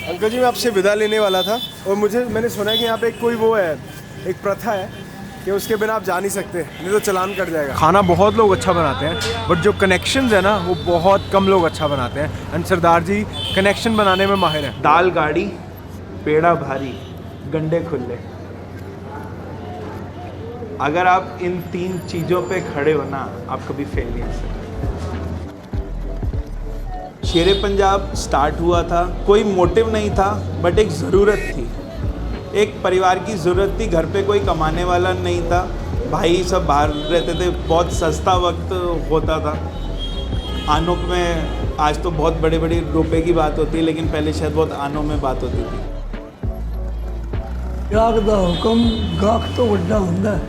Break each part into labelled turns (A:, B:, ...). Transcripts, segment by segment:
A: Uncle जी मैं आपसे विदा लेने वाला था और मैंने सुना है कि यहाँ पे कोई वो है, एक प्रथा है कि उसके बिना आप जा नहीं सकते, नहीं तो चालान कट जाएगा। खाना बहुत लोग अच्छा बनाते हैं बट जो कनेक्शंस है ना वो बहुत कम लोग अच्छा बनाते हैं, एंड सरदार जी कनेक्शन बनाने में माहिर हैं।
B: दाल गाड़ी, पेड़ा भारी, गंडे खुले। अगर आप इन 3 चीज़ों पे खड़े हो ना, आप कभी फेल नहीं हो सकते। शेरे पंजाब स्टार्ट हुआ था, कोई मोटिव नहीं था बट एक ज़रूरत थी, एक परिवार की ज़रूरत थी। घर पे कोई कमाने वाला नहीं था, भाई सब बाहर रहते थे, बहुत सस्ता वक्त होता था। आनों में आज तो बहुत बड़े बड़े रुपए की बात होती है, लेकिन पहले शायद बहुत आनों में बात होती थी।
C: ग्राहक दा हुक्म गाहक तो वड्डा हुंदा है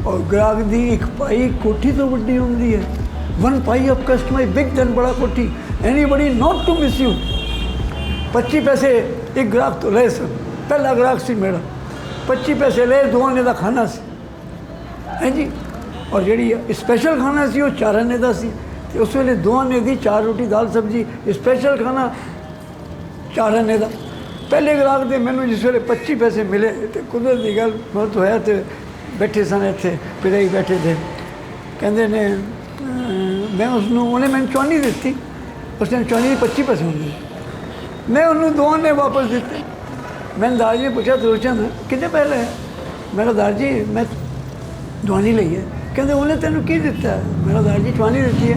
C: और ग्राहक दी एक पाई कोठी तो वड्डी हुंदी है। One pie of customer big than बड़ा कोठी, anybody not to miss you. 25 पैसे एक ग्राहक तो ले सर, पहला ग्राहक सी मेरा 25 पैसे ले, 2 आने का खाना सी है जी। और जी स्पैशल खाना सी वो 4 आने का सी, उस वे 2 आने की 4 रोटी दाल सब्जी, स्पैशल खाना 4 आने का। पहले ग्राहक दे मैंने जिस वे 25 पैसे मिले तो कुदरत की गल बहुत होया, तो बैठे सन इतने पिता ही बैठे थे, कहते ने मैं उन्हें मैंने चौनी दी, उसने चौनी 25 पैसे होंगे, मैं उन्होंने 2 आने वापस दिते। मैंने दार जी ने पूछा रोचन कितने पहले है, मैं कहा दार जी मैं दवानी ली है, कहते उन्हें तेन की दिता है, मैं कहा दार जी चौनी दी है।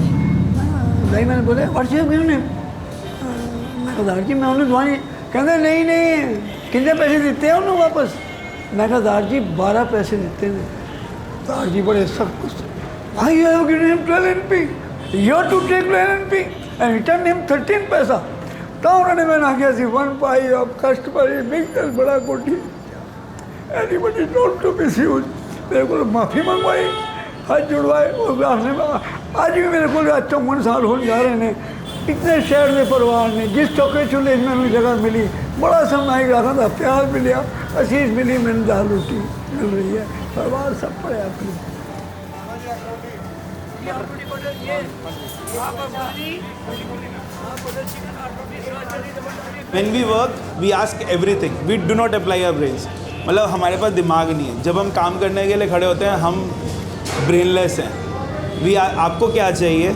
C: भाई मैंने बोला व्हाट्सएप क्यों ने, मैं कहा दार जी मैं उन्हें दवानी, कहते नहीं नहीं कितने पैसे दिते हैं उन्होंने वापस। मैं कहा दार जी 12 पैसे दिते हैं। दार जी बड़े सख्त, I have given him 12 NP, you have to take 12 NP and return him 13 पैसा। तो उन्होंने मैंने आख्या सी 1 pie of customer big than बड़ा कोठी, anybody not to miss you. मेरे को माफ़ी मंगवाई, हाथ जुड़वाए, और आज भी मेरे को 54 साल हो जा रहे हैं। इतने शहर के परिवार ने जिस चौके चूल्हे मैंने जगह मिली, बड़ा समय ग्राहकों का प्यार मिलिया, असीस मिली, मैंने दाल रोटी मिल रही है, परिवार सब पड़े अपने।
B: When we work, we ask everything. We do not apply our brains. मतलब हमारे पास दिमाग नहीं है। जब हम काम करने के लिए खड़े होते हैं, हम ब्रेनलेस हैं। आपको क्या चाहिए?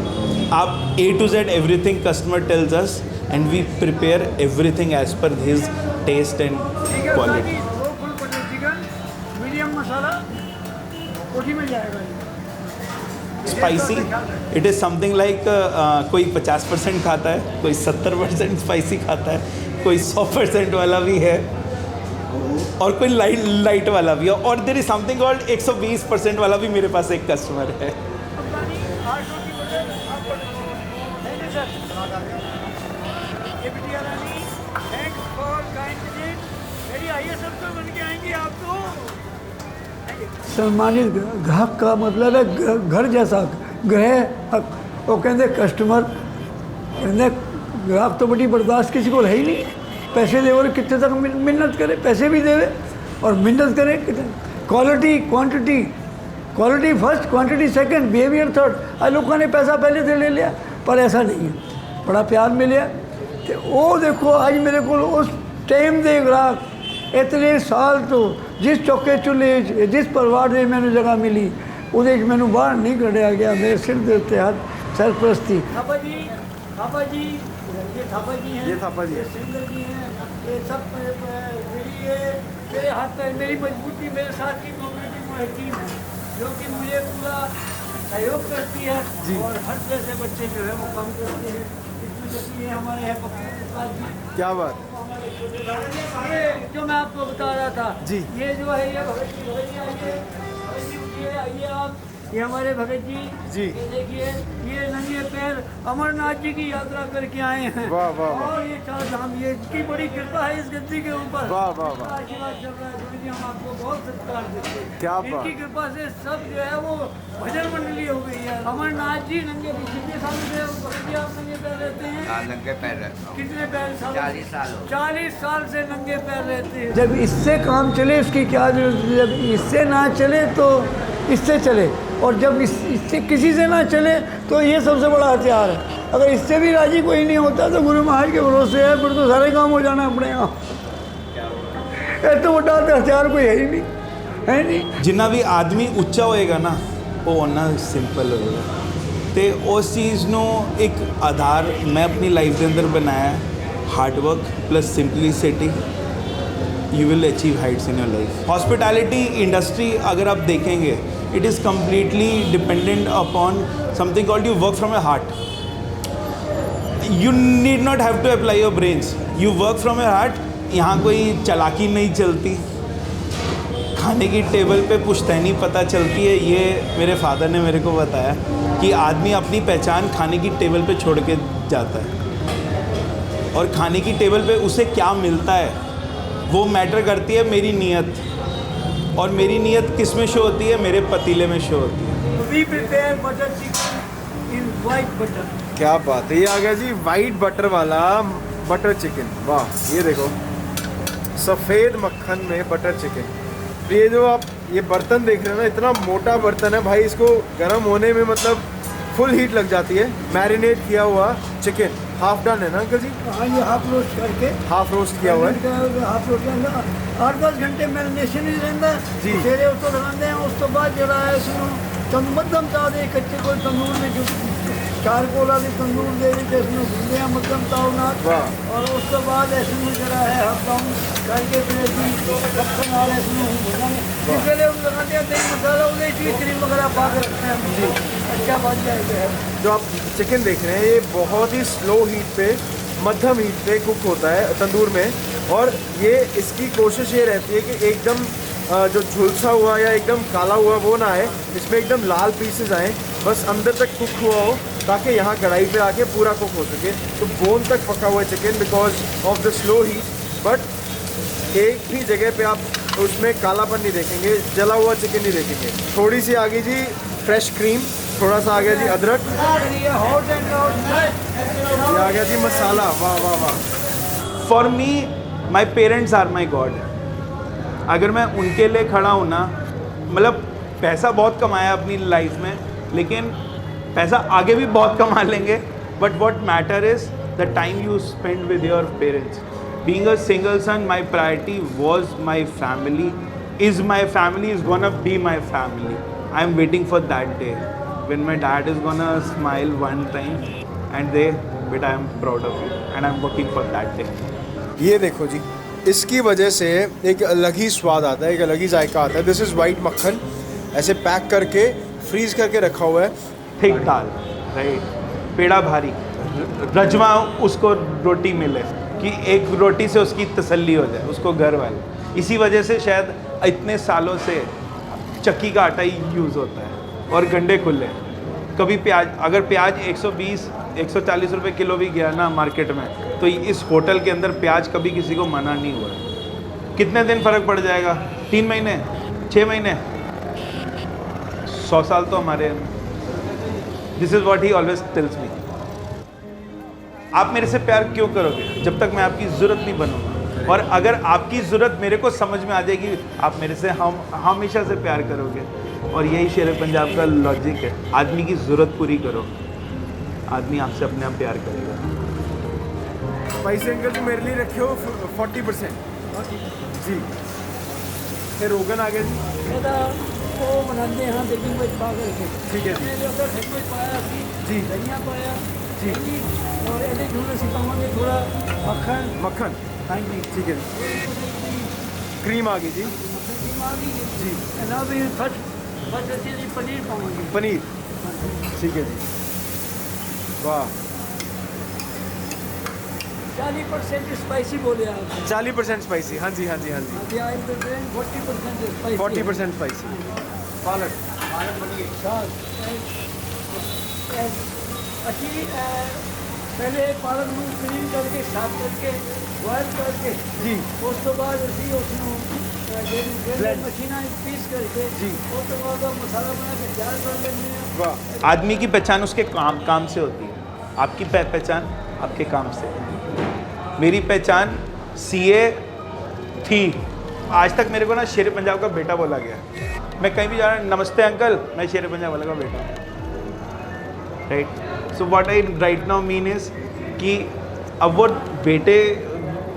B: आप A to Z everything customer tells us and we prepare everything as per his taste and quality.
C: Medium masala कोठी में जाएगा।
B: Spicy, it is something like कोई 50% खाता है, कोई 70% स्पाइसी खाता है, कोई 100% वाला भी है और कोई लाइट वाला भी है, और देयर इज समथिंग कॉल्ड 120% वाला भी मेरे पास एक कस्टमर है।
C: सम्मानित ग्राहक का मतलब है घर जैसा ग्रह। वो कहते कस्टमर कहते ग्राहक तो बड़ी बर्दाश्त किसी को है ही नहीं, पैसे दे और कितने तक मिन्नत करे, पैसे भी दे और मिन्नत करे कितने। Quality quantity, quality first, quantity second, behaviour third. आज लोगों ने पैसा पहले से ले लिया, पर ऐसा नहीं है, बड़ा प्यार मिले। तो वो देखो आज मेरे को उस टाइम दे ग्राहक इतने साल तो जिस चौके चूल्हे जिस परिवार में मैंने जगह मिली उदे मैंू बाहर नहीं कढ़िया गया। मेरे सिर के उत्ते हाथ सरपरस्ती। थापा जी, थापा जी, ये थापा जी हैं, ये थापा जी, ये सिंगर जी हैं, ये सब मेरे हाथ में मेरी मजबूती, मेरे साथ की कम्युनिटी टीम है जो कि मुझे पूरा सहयोग करती है और हर तरह से बच्चे जो है वो काम करते हैं। इसमें ये हमारे हैं पप्पू जी,
A: क्या बात।
C: ये जो मैं आपको बता रहा था
A: जी,
C: ये जो है ये आप, ये हमारे भगत जी, ये देखिए ये नंगे पैर अमरनाथ जी की यात्रा करके आए हैं।
A: वाह वाह।
C: और ये 4 धाम, ये इनकी बड़ी कृपा है इस गद्दी के ऊपर।
A: वाह वाह वाह।
C: आशीर्वाद चल रहा है गुरु जी, हम आपको बहुत सत्कार देते हैं।
A: क्या बात।
C: इनकी कृपा से सब जो है वो भजन मंडली हो गई है। अमरनाथ जी नंगे, कितने साल से भगत जी आप नंगे पैर रहते हैं?
D: नंगे पैर रहता हूँ।
C: कितने पैर?
D: 40 साल।
C: 40 साल से नंगे पैर रहते हैं। जब इससे काम चले उसकी क्या जरूरत है, जब इससे ना चले तो इससे चले, और जब इससे किसी से ना चले तो ये सबसे बड़ा हथियार है। अगर इससे भी राजी कोई नहीं होता तो गुरु महाराज के भरोसे है, फिर तो सारे काम हो जाना अपने यहाँ। ये तो बड़ा हथियार कोई है ही नहीं, है नहीं।
B: जिन्ना भी आदमी ਉੱਚਾ ਹੋਏਗਾ ਨਾ ਉਹ ਉਹਨਾਂ ਸਿੰਪਲ ਹੋਏਗਾ। ਤੇ ਉਸ ਚੀਜ਼ ਨੂੰ ਇੱਕ ਆਧਾਰ ਮੈਂ ਆਪਣੀ ਲਾਈਫ ਦੇ ਅੰਦਰ ਬਣਾਇਆ, hard work plus simplicity, you will achieve heights in your life. Hospitality industry अगर आप देखेंगे, it is completely dependent upon something called you work from your heart. You need not have to apply your brains. You work from your heart. यहाँ कोई चालाकी नहीं चलती, खाने की टेबल पे पुश्तैनी पता चलती है। ये मेरे फादर ने मेरे को बताया कि आदमी अपनी पहचान खाने की टेबल पे छोड़ के जाता है, और खाने की टेबल पे उसे क्या मिलता है वो मैटर करती है मेरी नीयत, और मेरी नीयत किस में शो होती है, मेरे पतीले में शो होती है।
C: We prepare butter chicken in white butter.
A: क्या बात है, ये आ गया जी वाइट बटर वाला बटर चिकन। वाह, ये देखो सफ़ेद मक्खन में बटर चिकन। ये जो आप ये बर्तन देख रहे हो ना, इतना मोटा बर्तन है भाई, इसको गर्म होने में मतलब फुल हीट लग जाती है। मैरिनेट किया हुआ चिकन हाफ डन है ना अंकल जी?
C: हाँ, ये हाफ रोस्ट करके,
A: हाफ रोस्ट किया हुआ है।
C: हाफ रोस्ट करना 8-10 घंटे मैरिनेशन ही रहता
A: जी।
C: है। फिर उसको लगाते हैं, उस तो बाद जरा है इसमें मध्यम ताव दे, कच्चे कोई तंदूर में जो चारकोल वाली तंदूर दे दी, इसमें भूनते हैं मध्यम ताव ना, और उस तो बाद इसमें जरा है हाफ डाउन करके फिर मक्खन और इसमें भुनाने पहले हम लगाते हैं दही मसाला, उन्हें क्रीम वगैरह पा के रखते हैं जी, अच्छा बन जाएगा।
A: जो आप चिकन देख रहे हैं ये बहुत ही स्लो हीट पे, मध्यम हीट पे कुक होता है तंदूर में, और ये इसकी कोशिश ये रहती है कि एकदम जो झुलसा हुआ या एकदम काला हुआ वो ना आए, इसमें एकदम लाल पीसेस आए, बस अंदर तक कुक हुआ हो, ताकि यहाँ कढ़ाई पे आके पूरा कुक हो सके। तो बोन तक पका हुआ है chicken because of the slow heat, but एक भी जगह पे आप उसमें कालापन नहीं देखेंगे, जला हुआ चिकन नहीं देखेंगे। थोड़ी सी आ गई जी फ्रेश क्रीम, थोड़ा सा आ गया जी अदरक, ये आ गया जी मसाला। वाह वाह वाह।
B: For me my parents are my god. अगर मैं उनके लिए खड़ा हूँ ना, मतलब पैसा बहुत कमाया अपनी लाइफ में, लेकिन पैसा आगे भी बहुत कमा लेंगे, but what matter is the time you spend with your parents. Being a single son, my priority was my family, is my family, is gonna be my family. I am waiting for that day when my dad is gonna smile one time and they, but I am proud of you and I am working for that day.
A: ये देखो जी, इसकी वजह से एक अलग ही स्वाद आता है, एक अलग ही जायका आता है। दिस इज़ वाइट मक्खन, ऐसे पैक करके फ्रीज करके रखा हुआ है।
B: थिक दाल, राइट, पेड़ा भारी, रजवा उसको रोटी मिले कि एक रोटी से उसकी तसल्ली हो जाए, उसको घर वाले। इसी वजह से शायद इतने सालों से चक्की का आटा ही यूज़ होता है और गंडे खुले। कभी प्याज, अगर प्याज 120-140 रुपए किलो भी गया ना मार्केट में, तो इस होटल के अंदर प्याज कभी किसी को मना नहीं हुआ। कितने दिन फ़र्क पड़ जाएगा? 3 महीने, 6 महीने, 100 साल तो हमारे। This is what he always tells me. आप मेरे से प्यार क्यों करोगे जब तक मैं आपकी ज़रूरत नहीं बनूंगा, और अगर आपकी ज़रूरत मेरे को समझ में आ जाएगी, आप मेरे से हमेशा से प्यार करोगे। और यही शेर पंजाब का लॉजिक है, आदमी की ज़रूरत पूरी करो, आदमी आपसे अपने आप प्यार करेगा।
A: पैसे अंकल जी मेरे लिए रखे हो 40% जी। फिर रोगन आ गया जी,
C: वो बनाते हैं बेकिंग कोई पा करके,
A: ठीक है जी।
C: मैंने उधर कोई पाया
A: जी।
C: धनिया पाया
A: जी।
C: और ऐसे थोड़ा सिखाऊंगे, थोड़ा मक्खन।
A: मक्खन,
C: हाँ जी,
A: ठीक है जी। क्रीम आ गई जी
C: जी। ना भी फर्स्ट अच्छी पनीर पाऊंगी,
A: पनीर, ठीक है जी। वाह,
C: 40% स्पाइसी बोले आप।
A: 40% स्पाइसी, हाँ जी हाँ जी हाँ जी।
C: 40% स्पाइसी,
A: 40% स्पाइसी। पालक,
C: अच्छी पहले पालक में क्लीन करके साफ करके बॉयल करके
A: जी,
C: उस तो बाद असी उसमें मशीना पीस करके
A: जी,
C: उस तो बाद मसाला बना के तैयार कर लेते हैं।
A: वाह।
B: आदमी की पहचान उसके काम से होती है, आपकी पहचान आपके काम से। मेरी पहचान CA थी, आज तक मेरे को ना शेर पंजाब का बेटा बोला गया। मैं कहीं भी जा रहा हूँ, नमस्ते अंकल, मैं शेर पंजाब वाले का बेटा हूँ, right. So what I right now mean is कि अब वो बेटे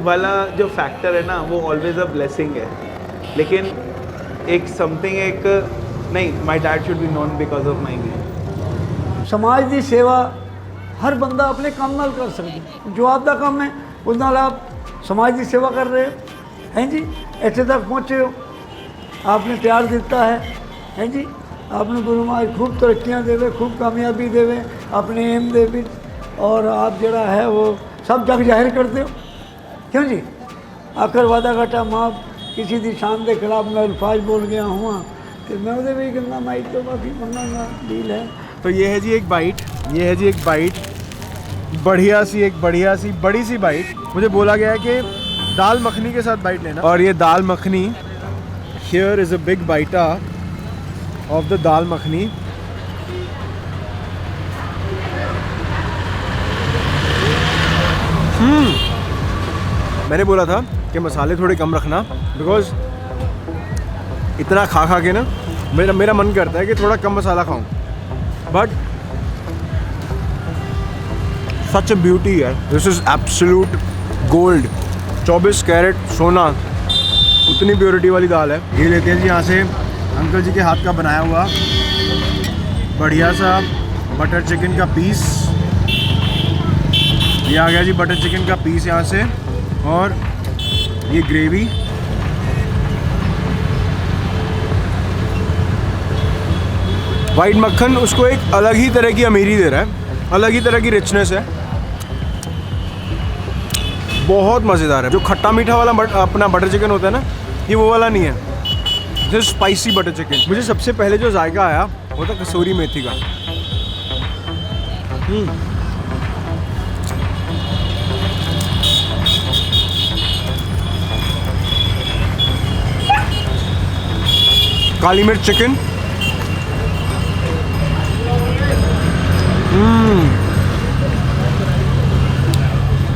B: वाला जो फैक्टर है ना वो ऑलवेज अ ब्लेसिंग है, लेकिन एक समथिंग एक नहीं, my dad should be known because of my name.
C: समाज की सेवा हर बंदा अपने काम नाल कर सकता, जो आपका काम है उस नाल आप समाज की सेवा कर रहे हो, हैं जी। इतने तक पहुँचे हो, आपने प्यार दिता है जी। आपने गुरु महाराज खूब तरक्कियां देवे, खूब कामयाबी देवे अपने एम दे विच, और आप जरा है वो सब जग जाहिर करते हो, क्यों जी। आखिर वादा घाटा माफ किसी की शान के खिलाफ मैं अल्फाज बोल गया हुआ तो मैं उसे भी कहना माइक तो बाकी बनना डील है।
A: तो ये है जी एक बाइट, ये है जी एक बाइट, बढ़िया सी एक बढ़िया सी बड़ी सी बाइट। मुझे बोला गया है कि दाल मखनी के साथ बाइट लेना, और ये dal makhani, here is a big bite of the dal makhani. मैंने बोला था कि मसाले थोड़े कम रखना, बिकॉज इतना खा खा के ना मेरा मन करता है कि थोड़ा कम मसाला खाऊं, बट सच अ ब्यूटी है। This is absolute gold, 24 carat सोना, उतनी प्योरिटी वाली दाल है। ये लेते हैं जी यहाँ से अंकल जी के हाथ का बनाया हुआ बढ़िया सा बटर चिकन का पीस। ये आ गया जी बटर चिकन का पीस यहाँ से, और ये ग्रेवी। वाइट मक्खन उसको एक अलग ही तरह की अमीरी दे रहा है, अलग ही तरह की रिचनेस है, बहुत मज़ेदार है। जो खट्टा मीठा वाला अपना बटर चिकन होता है ना, ये वो वाला नहीं है, जो स्पाइसी बटर चिकन। मुझे सबसे पहले जो जायका आया वो था कसूरी मेथी का। काली मिर्च चिकन,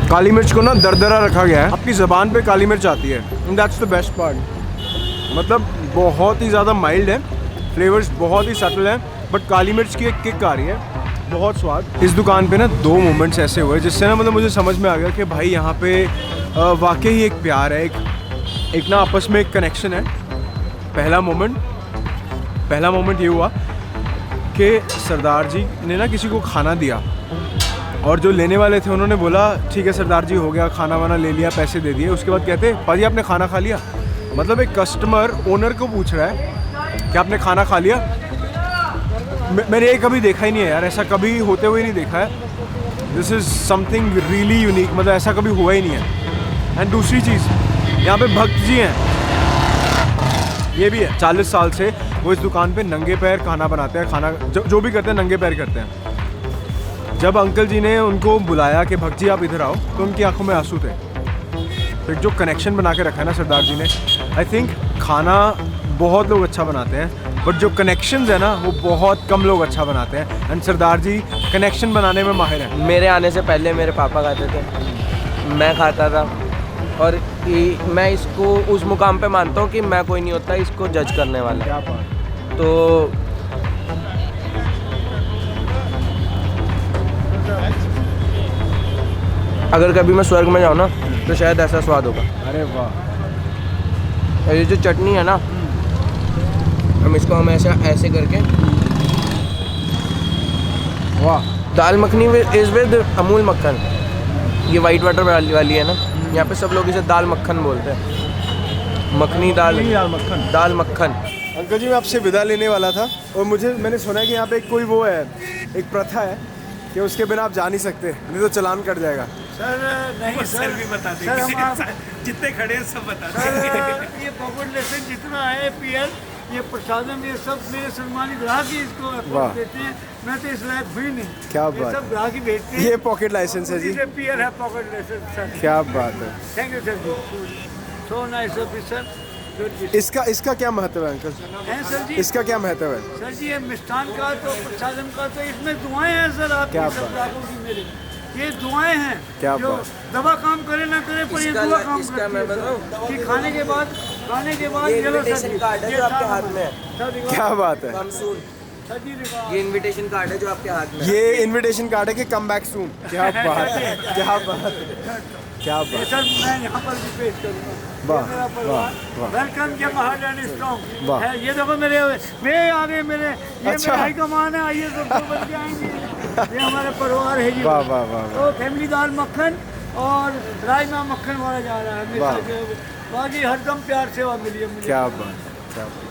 A: काली मिर्च को ना दरदरा रखा गया है, आपकी ज़बान पे काली मिर्च आती है, and that's the best part. मतलब बहुत ही ज़्यादा माइल्ड है, फ्लेवर्स बहुत ही सटल हैं, बट काली मिर्च की एक किक आ रही है, बहुत स्वाद। इस दुकान पे ना 2 मोमेंट्स ऐसे हुए जिससे ना मतलब मुझे समझ में आ गया कि भाई यहाँ पे वाकई ही एक प्यार है, एक ना आपस में एक कनेक्शन है। पहला मोमेंट ये हुआ कि सरदार जी ने ना किसी को खाना दिया, और जो लेने वाले थे उन्होंने बोला ठीक है सरदार जी हो गया, खाना वाना ले लिया, पैसे दे दिए। उसके बाद कहते पाजी आपने खाना खा लिया। मतलब एक कस्टमर ओनर को पूछ रहा है कि आपने खाना खा लिया। मैंने ये कभी देखा ही नहीं है यार, ऐसा कभी होते हुए नहीं देखा है। This is something really unique, मतलब ऐसा कभी हुआ ही नहीं है। एंड दूसरी चीज़, यहाँ पे भक्त जी हैं, ये भी है। 40 साल से वो इस दुकान पे नंगे पैर खाना बनाते हैं, खाना जो भी करते हैं नंगे पैर करते हैं। जब अंकल जी ने उनको बुलाया कि भक्त जी आप इधर आओ, तो उनकी आंखों में आंसू थे। तो एक जो कनेक्शन बना के रखा है ना सरदार जी ने, आई थिंक खाना बहुत लोग अच्छा बनाते हैं, बट जो कनेक्शंस है ना वो बहुत कम लोग अच्छा बनाते हैं, एंड सरदार जी कनेक्शन बनाने में माहिर हैं।
D: मेरे आने से पहले मेरे पापा खाते थे, मैं खाता था, और मैं इसको उस मुकाम पे मानता हूँ कि मैं कोई नहीं होता इसको जज करने वाला।
A: क्या बात।
D: तो अगर कभी मैं स्वर्ग में जाऊँ ना तो शायद ऐसा स्वाद होगा।
A: अरे वाह।
D: और ये जो चटनी है ना, हम इसको ऐसे करके,
A: वाह।
D: दाल मखनी इज़ विद अमूल मक्खन, ये वाइट वाटर वाली है ना, यहाँ पे सब लोग इसे दाल मक्खन बोलते हैं। मखनी दाल
A: मक्खन,
D: दाल मक्खन।
A: अंकल जी मैं आपसे विदा लेने वाला था, और मैंने सुना है कि यहाँ पे कोई वो है, एक प्रथा है कि उसके बिना आप जा नहीं सकते, नहीं तो चालान कट जाएगा।
C: सर नहीं सर
B: भी बता देंगे,
C: सर हम
B: जितने खड़े हैं सब बता
C: सर ये पॉपुलेशन जितना है पीएल, ये प्रसादम, ये सब मेरे सम्मानित ग्राहक ही इसको
A: वाह।
C: देते हैं। मैं तो इस लायक हुई नहीं।
A: क्या
C: ये
A: बात
C: सब
A: है।
C: ग्राहक ही भेजते हैं।
A: ये पॉकेट लाइसेंस है जी।
C: पीएल है पॉकेट लाइसेंस सर।
A: क्या बात है।
C: Thank you sir ji, so nice officer.
A: इसका क्या महत्व है अंकल?
C: हैं सर जी,
A: इसका क्या महत्व है?
C: सर जी ये मिष्ठान का तो प्रसादम का तो इसमें दुआएं हैं सर, आपकी
A: क्या
C: सब
A: बात।
C: ग्राहकों की मेरे ये दुआएं हैं।
A: क्या
C: जो
A: बात।
C: दवा काम करे ना करे पर ये दुआ काम
D: इसका मैं
C: करती है
D: बताऊं?
C: कि खाने के बाद
D: ये
C: चलो सर
D: invitation
C: जी,
D: card है
C: ये
D: जो आपके
C: था
D: हाथ में है।
C: सर,
A: क्या बात है।
D: कम सून। ये इनविटेशन कार्ड है जो आपके हाथ में है।
A: ये इनविटेशन कार्ड है कि कम बैक सून। क्या बात है, क्या बात है, क्या
C: ये
A: बात।
C: सर मैं यहाँ पर भी पेश करूँगा।
A: वाह,
C: ये मेरा परिवार
A: वाह।
C: वेलकम के महारानी स्ट्रॉन्ग
A: वाह।
C: है। ये देखो मेरे आगे मेरे ये
A: अच्छा।
C: मेरा हाई कमान है। आइए सब बन के आएंगे। ये हमारे परिवार है जी।
A: वाह, वाह, वाह, वाह।
C: तो फैमिली दाल मक्खन और राजमा मक्खन वाला जा रहा है
A: वाह।
C: हमेशा। बाकी हरदम प्यार सेवा मिली है मुझे।
A: क्या बात, क्या बात।